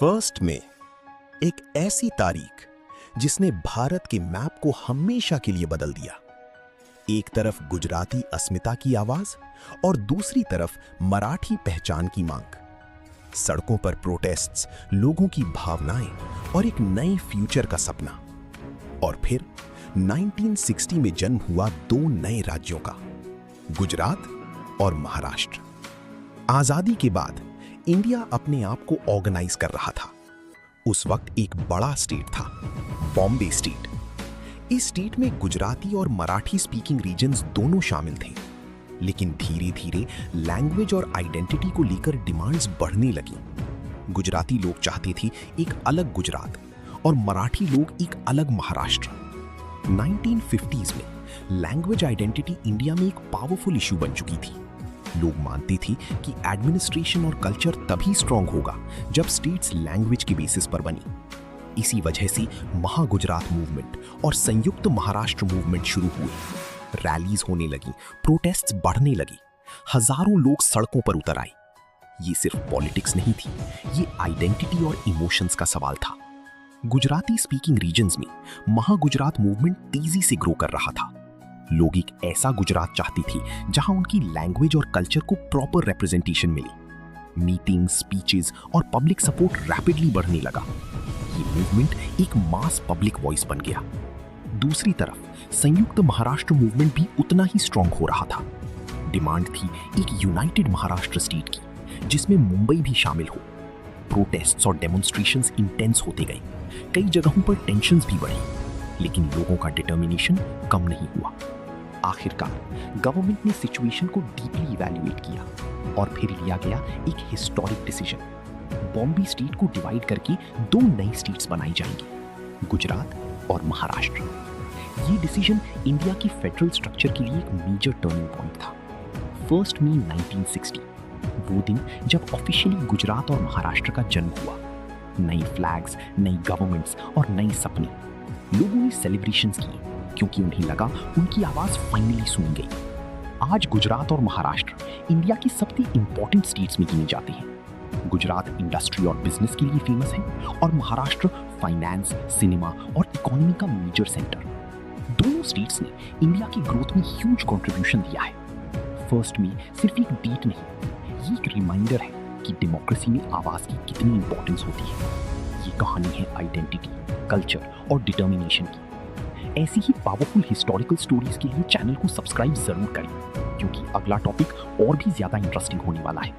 First में एक ऐसी तारीख जिसने भारत के मैप को हमेशा के लिए बदल दिया। एक तरफ गुजराती अस्मिता की आवाज और दूसरी तरफ मराठी पहचान की मांग। सड़कों पर प्रोटेस्ट्स, लोगों की भावनाएं और एक नए फ्यूचर का सपना। और फिर 1960 में जन्म हुआ दो नए राज्यों का, गुजरात और महाराष्ट्र। आजादी के बाद इंडिया अपने आप को ऑर्गेनाइज कर रहा था। उस वक्त एक बड़ा स्टेट था, बॉम्बे स्टेट। इस स्टेट में गुजराती और मराठी स्पीकिंग रीजन्स दोनों शामिल थे। लेकिन धीरे धीरे लैंग्वेज और आइडेंटिटी को लेकर डिमांड्स बढ़ने लगी। गुजराती लोग चाहते थे एक अलग गुजरात और मराठी लोग एक अलग महाराष्ट्र। 1950s में लैंग्वेज आइडेंटिटी इंडिया में एक पावरफुल इशू बन चुकी थी। लोग मानते थे कि एडमिनिस्ट्रेशन और कल्चर तभी स्ट्रांग होगा जब स्टेट्स लैंग्वेज के बेसिस पर बनी। इसी वजह से महागुजरात मूवमेंट और संयुक्त महाराष्ट्र मूवमेंट शुरू हुए। रैलीज होने लगी, प्रोटेस्ट्स बढ़ने लगी, हजारों लोग सड़कों पर उतर आए। ये सिर्फ पॉलिटिक्स नहीं थी, ये आइडेंटिटी और इमोशंस का सवाल था। गुजराती स्पीकिंग रीजन्स में महागुजरात मूवमेंट तेजी से ग्रो कर रहा था। लोग एक ऐसा गुजरात चाहते थे जहां उनकी लैंग्वेज और कल्चर को प्रॉपर रिप्रेजेंटेशन मिले। मीटिंग्स, स्पीचेस और पब्लिक सपोर्ट रैपिडली बढ़ने लगा। ये मूवमेंट एक मास पब्लिक वॉइस बन गया। दूसरी तरफ संयुक्त महाराष्ट्र मूवमेंट भी उतना ही स्ट्रांग हो रहा था। डिमांड थी एक यूनाइटेड महाराष्ट्र स्टेट की, जिसमें मुंबई भी शामिल हो। प्रोटेस्ट्स और डेमोन्स्ट्रेशंस इंटेंस होते गए। कई जगहों पर टेंशंस भी बढ़ी, लेकिन लोगों का डिटर्मिनेशन कम नहीं हुआ। आखिरकार गवर्नमेंट ने सिचुएशन को डीपली इवैल्यूएट किया और फिर लिया गया एक हिस्टोरिक डिसीजन। बॉम्बे स्टेट को डिवाइड करके दो नई स्टेट्स बनाई जाएंगी, गुजरात और महाराष्ट्र। ये डिसीजन इंडिया की फेडरल स्ट्रक्चर के लिए एक मेजर टर्निंग पॉइंट था। 1 मई 1960, वो दिन जब ऑफिशियली गुजरात और महाराष्ट्र का जन्म हुआ। नई फ्लैग्स, नई गवर्नमेंट्स और नए सपने। लोगों ने सेलिब्रेशंस किए क्योंकि उन्हें लगा उनकी आवाज फाइनली सुन गई। आज गुजरात और महाराष्ट्र इंडिया की सबसे इंपॉर्टेंट स्टेट्स में गिने जाते हैं। गुजरात इंडस्ट्री और बिजनेस के लिए फेमस है और महाराष्ट्र फाइनेंस, सिनेमा और इकोनॉमी का मेजर सेंटर। दोनों स्टेट्स ने इंडिया की ग्रोथ में ह्यूज कंट्रीब्यूशन दिया है। फर्स्ट में सिर्फ एक डेट नहीं, ये एक रिमाइंडर है कि डेमोक्रेसी में आवाज की कितनी इंपॉर्टेंस होती है। ये कहानी है आइडेंटिटी, कल्चर और डिटर्मिनेशन की। ऐसी ही पावरफुल हिस्टोरिकल स्टोरीज के लिए चैनल को सब्सक्राइब जरूर करें, क्योंकि अगला टॉपिक और भी ज्यादा इंटरेस्टिंग होने वाला है।